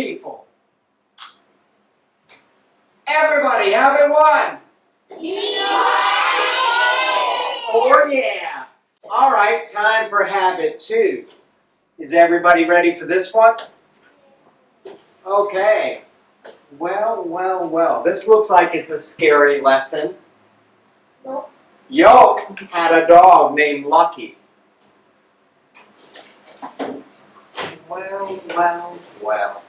people. Everybody, habit one. Oh yeah. All right, time for habit two. Is everybody ready for this one? Okay. Well. This looks like it's a scary lesson. Nope. Yoke had a dog named Lucky. Well.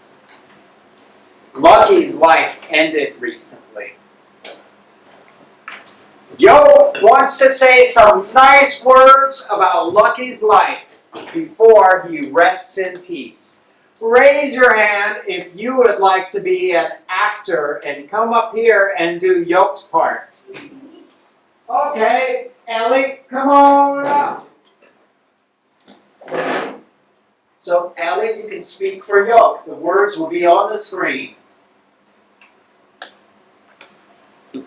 Lucky's life ended recently. Yoke wants to say some nice words about Lucky's life before he rests in peace. Raise your hand if you would like to be an actor and come up here and do Yoke's part. Okay, Ellie, come on up. So, Ellie, you can speak for Yoke. The words will be on the screen. We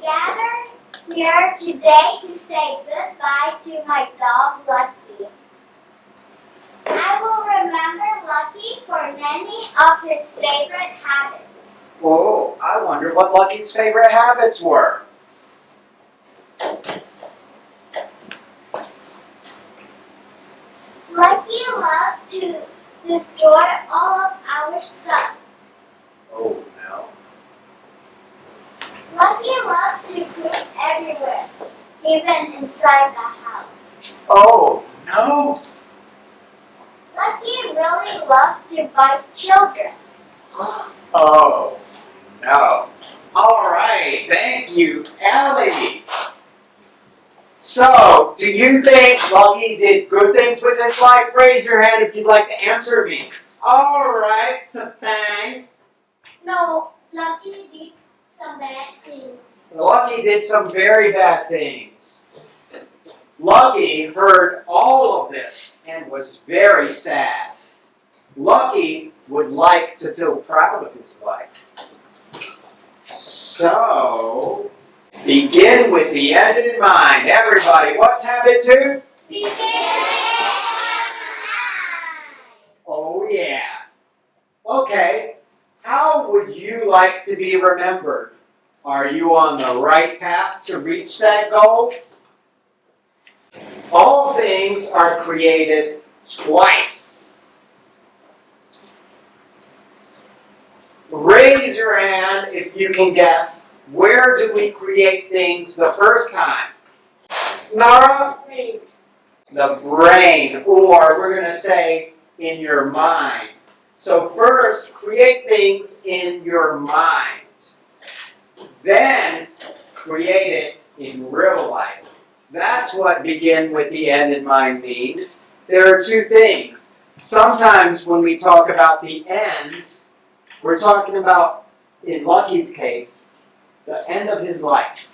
gather here today to say goodbye to my dog, Lucky. I will remember Lucky for many of his favorite habits. Oh, I wonder what Lucky's favorite habits were. Lucky loved to destroy all of our stuff. Oh, no. Lucky loved to poop everywhere, even inside the house. Oh, no. Lucky really loved to bite children. Oh, no. All right, thank you, Ellie. So, do you think Lucky did good things with his life? Raise your hand if you'd like to answer me. All right, Satang. No, Lucky did some bad things. Lucky did some very bad things. Lucky heard all of this and was very sad. Lucky would like to feel proud of his life. So, begin with the end in mind. Everybody, what's habit two? Begin. Oh yeah. Okay, how would you like to be remembered? Are you on the right path to reach that goal? All things are created twice. Raise your hand if you can guess, where do we create things the first time? Nara? Brain. The brain, or we're going to say in your mind. So first, create things in your mind. Then, create it in real life. That's what begin with the end in mind means. There are two things. Sometimes when we talk about the end, we're talking about, in Lucky's case, the end of his life.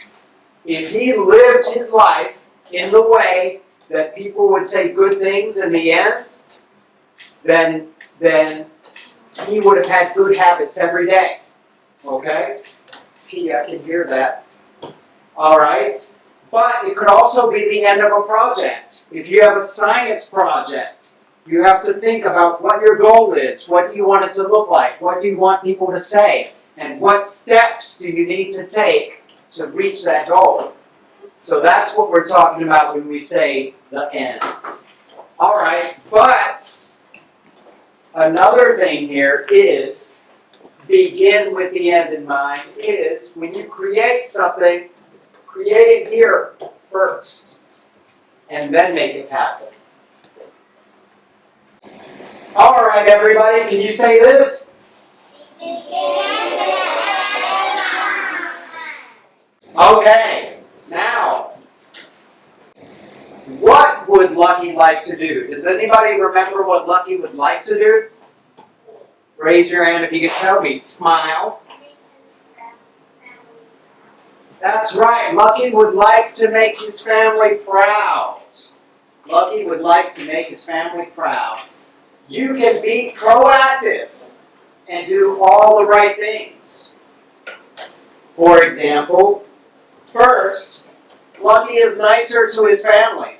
If he lived his life in the way that people would say good things in the end, then he would have had good habits every day. Okay? P, I can hear that. All right? But it could also be the end of a project. If you have a science project, you have to think about what your goal is. What do you want it to look like? What do you want people to say? And what steps do you need to take to reach that goal? So that's what we're talking about when we say the end. All right, but another thing here is, begin with the end in mind, is when you create something, create it here first, and then make it happen. All right, everybody, can you say this? Okay, now, what would Lucky like to do? Does anybody remember what Lucky would like to do? Raise your hand if you can tell me. Smile. That's right. Lucky would like to make his family proud. Lucky would like to make his family proud. You can be proactive and do all the right things. For example, first, Lucky is nicer to his family.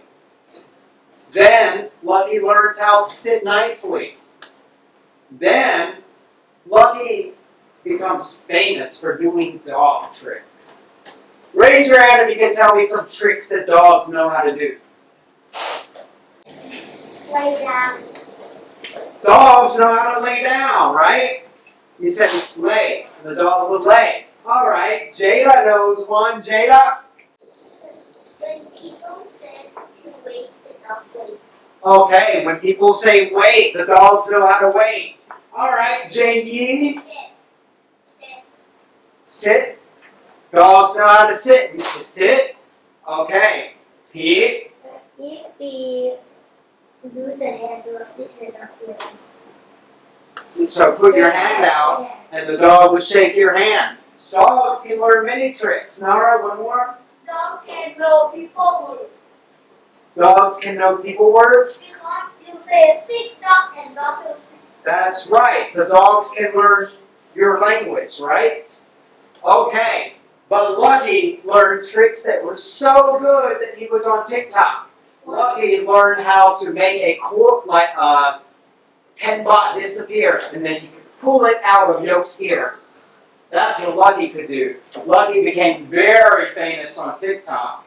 Then, Lucky learns how to sit nicely. Then, Lucky becomes famous for doing dog tricks. Raise your hand if you can tell me some tricks that dogs know how to do. Lay down. Dogs know how to lay down, right? You said lay, and the dog would lay. All right, Jada knows one. Jada? When people say to wait, the dog waits. Okay, when people say wait, the dogs know how to wait. All right, J.E. Sit. Sit. Dogs know how to sit. You can sit. Okay. P. If we do the head to the dog waits. So put your hand out, and the dog will shake your hand. Dogs can learn many tricks. Nara, one more. Dog can know people words. Dogs can know people words. Because you say sit dog and dog will sit. That's right. So dogs can learn your language, right? Okay. But Lucky learned tricks that were so good that he was on TikTok. Lucky learned how to make a quote like 10 baht disappear, and then you could pull it out of Yoke's ear. That's what Lucky could do. Lucky became very famous on TikTok.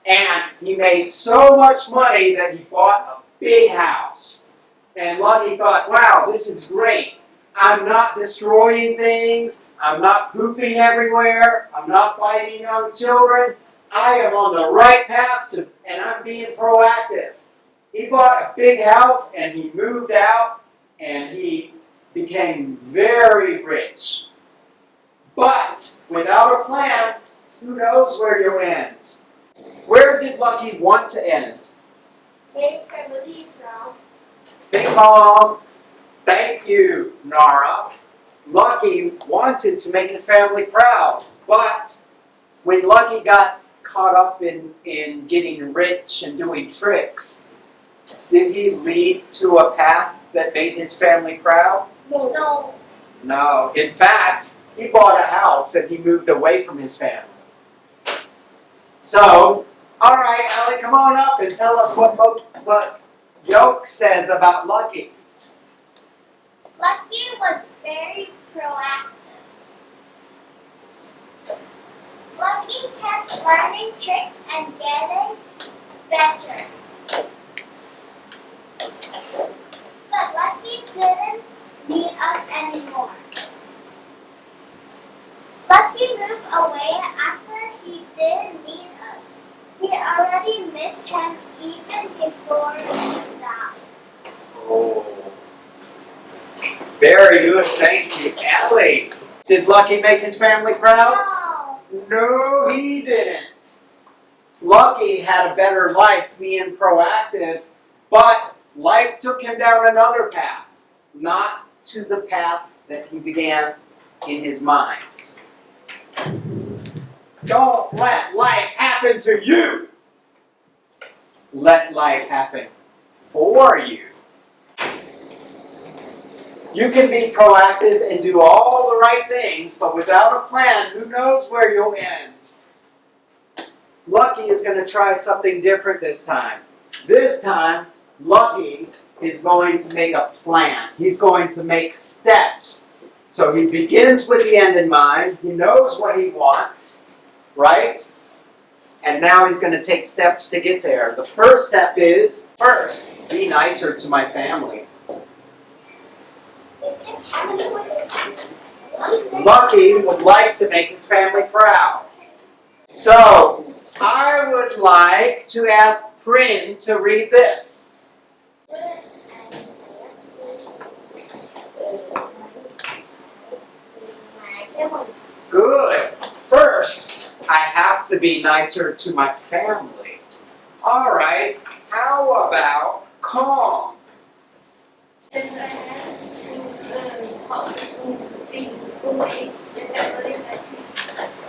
And he made so much money that he bought a big house. And Lucky thought, wow, this is great. I'm not destroying things. I'm not pooping everywhere. I'm not biting young children. I am on the right path, and I'm being proactive. He bought a big house, and he moved out, and he became very rich. But without a plan, who knows where you'll end? Where did Lucky want to end? Make family proud. Bing bong. Thank you, Nara. Lucky wanted to make his family proud, but when Lucky got caught up in getting rich and doing tricks, did he lead to a path that made his family proud? No. No. In fact, he bought a house and he moved away from his family. So, all right, Ellie, come on up and tell us what Yoke says about Lucky. Lucky was very proactive. Lucky kept learning tricks and getting better. But Lucky didn't need us anymore. Lucky moved away after he didn't need us. We already missed him even before he died. Oh. Very good, thank you. Ellie, did Lucky make his family proud? No. No, he didn't. Lucky had a better life being proactive, but life took him down another path, not to the path that he began in his mind. Don't let life happen to you. Let life happen for you. You can be proactive and do all the right things, but without a plan, who knows where you'll end? Lucky is going to try something different this time. This time, Lucky is going to make a plan. He's going to make steps. So he begins with the end in mind. He knows what he wants, right? And now he's going to take steps to get there. The first step is, first, be nicer to my family. Lucky would like to make his family proud. So, I would like to ask Prin to read this. Good. First, I have to be nicer to my family. All right, how about calm?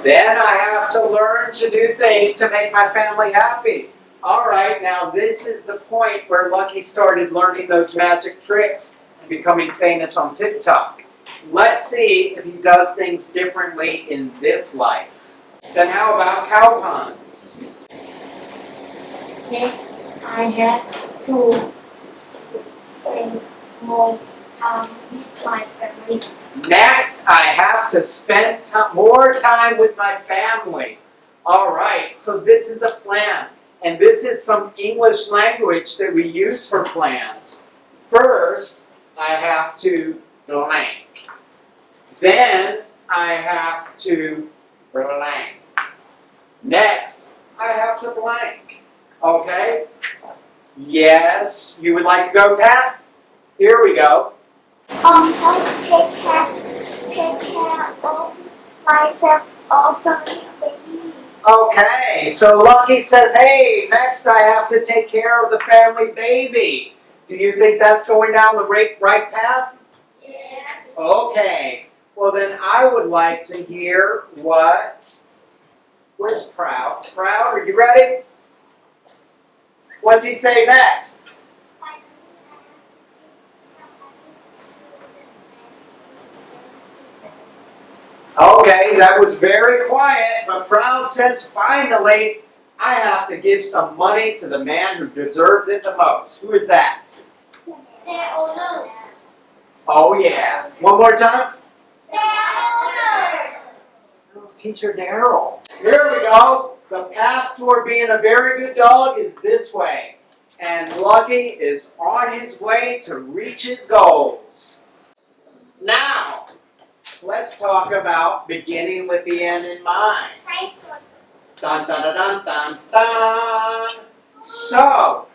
Then I have to learn to do things to make my family happy. All right, now this is the point where Lucky started learning those magic tricks and becoming famous on TikTok. Let's see if he does things differently in this life. Then how about Cowpon? Next, I have to spend more With my family. Next, I have to spend more time with my family. All right, so this is a plan. And this is some English language that we use for plans. First, I have to blank. Then, I have to blank. Next, I have to blank. Okay? Yes, you would like to go, Pat? Here we go. Help take care of myself or family, baby. Okay, so Lucky says, hey, next I have to take care of the family baby. Do you think that's going down the right path? Yes. Okay, well then I would like to hear where's Proud? Proud, are you ready? What's he say next? Okay, that was very quiet, but Proud says, finally, I have to give some money to the man who deserves it the most. Who is that? The owner. Oh yeah. One more time. The owner. Oh, Teacher Darrell. Here we go. The path toward being a very good dog is this way. And Lucky is on his way to reach his goals. Now, let's talk about beginning with the end in mind. Dun dun dun dun dun dun. So,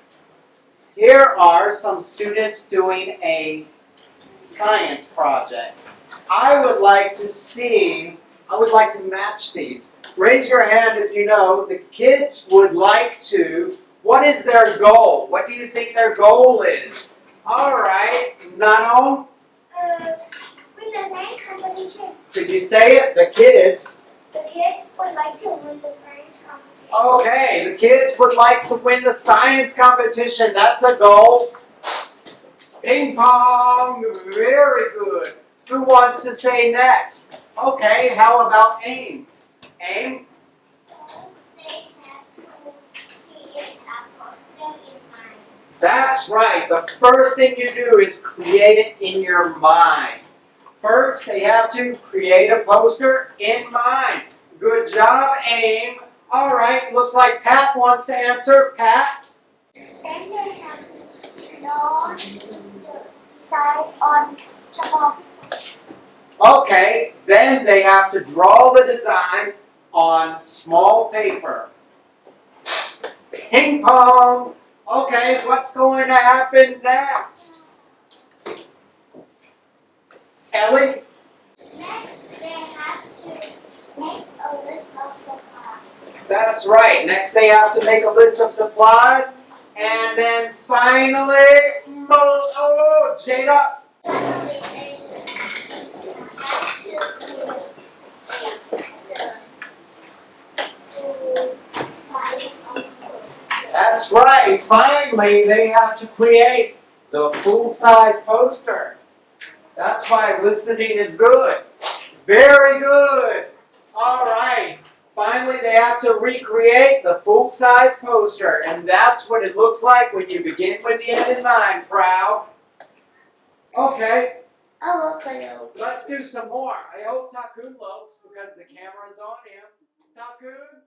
here are some students doing a science project. I would like to match these. Raise your hand if you know the kids would like to. What is their goal? What do you think their goal is? All right, Nano, Win the science competition. could you say it? The kids. The kids would like to win the science competition. Okay, the kids would like to win the science competition. That's a goal. Ping pong, very good. Who wants to say next? Okay, how about aim? Aim? They have to create a poster in mind. That's right. The first thing you do is create it in your mind. First, they have to create a poster in mind. Good job, aim. All right, looks like Pat wants to answer. Pat? Then they have to draw the design on chalk. Okay, then they have to draw the design on small paper. Ping pong. Okay, what's going to happen next? Ellie? Next, they have to make a list of supplies. That's right. Next they have to make a list of supplies. And then finally, Jada. Finally, they have to find That's right. Finally, they have to create the full-size poster. That's why listening is good. Very good. All right. Finally, they have to recreate the full-size poster, and that's what it looks like when you begin with the end in mind, Proud. Okay, let's do some more. I hope Takun looks because the camera is on him. Takun,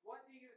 what do you